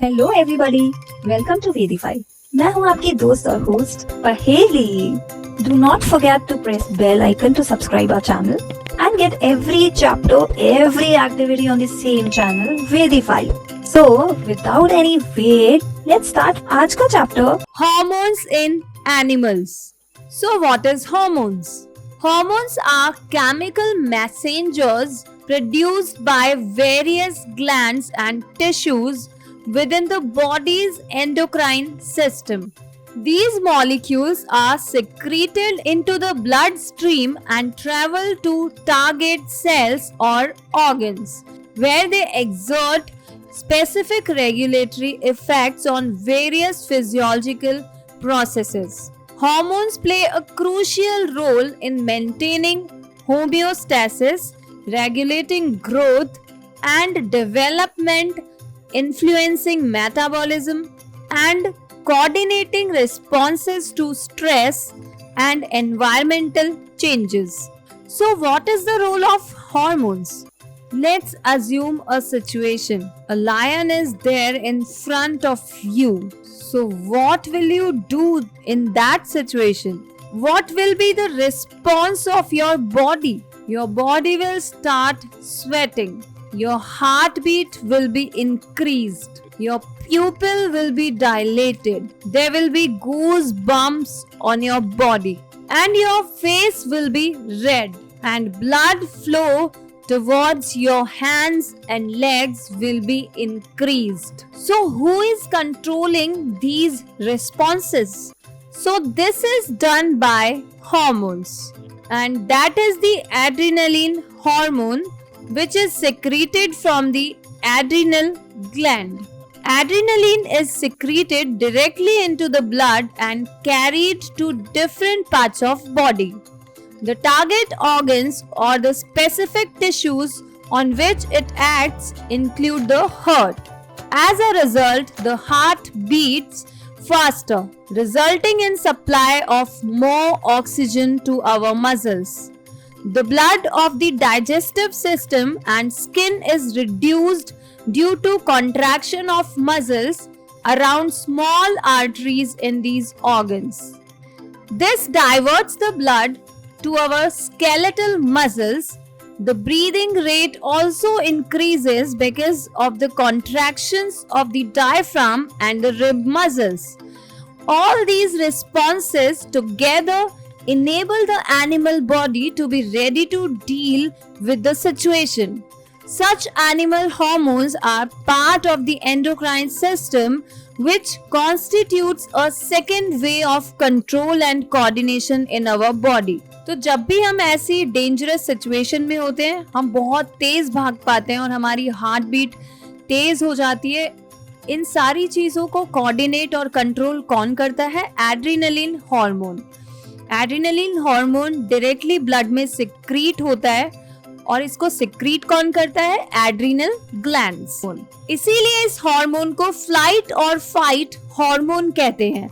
Hello everybody, welcome to वेदीफाई। मैं हूं आपकी दोस्त और host Paheli. Do not forget to press bell icon to subscribe our channel and get every chapter, every activity on the same channel वेदीफाई। So without any wait, let's start आज का चैप्टर। Hormones in animals. So what is hormones? Hormones are chemical messengers produced by various glands and tissues within the body's endocrine system. These molecules are secreted into the bloodstream and travel to target cells or organs, where they exert specific regulatory effects on various physiological processes. Hormones play a crucial role in maintaining homeostasis, regulating growth and development, influencing metabolism, and coordinating responses to stress and environmental changes. So, what is the role of hormones? Let's assume a situation. A lion is there in front of you. So, what will you do in that situation? What will be the response of your body? Your body will start sweating. Your heartbeat will be increased. Your pupil will be dilated. There will be goosebumps on your body. And your face will be red. And blood flow towards your hands and legs will be increased. So, who is controlling these responses? So, this is done by hormones, and that is the adrenaline hormone, which is secreted from the adrenal gland. Adrenaline is secreted directly into the blood and carried to different parts of body. The target organs or the specific tissues on which it acts include the heart. As a result, the heart beats faster, resulting in supply of more oxygen to our muscles. The blood of the digestive system and skin is reduced due to contraction of muscles around small arteries in these organs. This diverts the blood to our skeletal muscles. The breathing rate also increases because of the contractions of the diaphragm and the rib muscles. All these responses together enable the animal body to be ready to deal with the situation. Such animal hormones are part of the endocrine system, which constitutes a second way of control and coordination in our body. तो जब भी हम ऐसी dangerous situation में होते हैं, हम बहुत तेज भाग पाते हैं और हमारी हार्ट बीट तेज हो जाती है। इन सारी चीजों को कोऑर्डिनेट और कंट्रोल कौन करता है? Adrenaline hormone. Adrenaline hormone directly blood में सिक्रीट होता है और इसको सिक्रीट कौन करता है? Adrenal glands. इसीलिए इस हार्मोन को फ्लाइट और फाइट हार्मोन कहते हैं।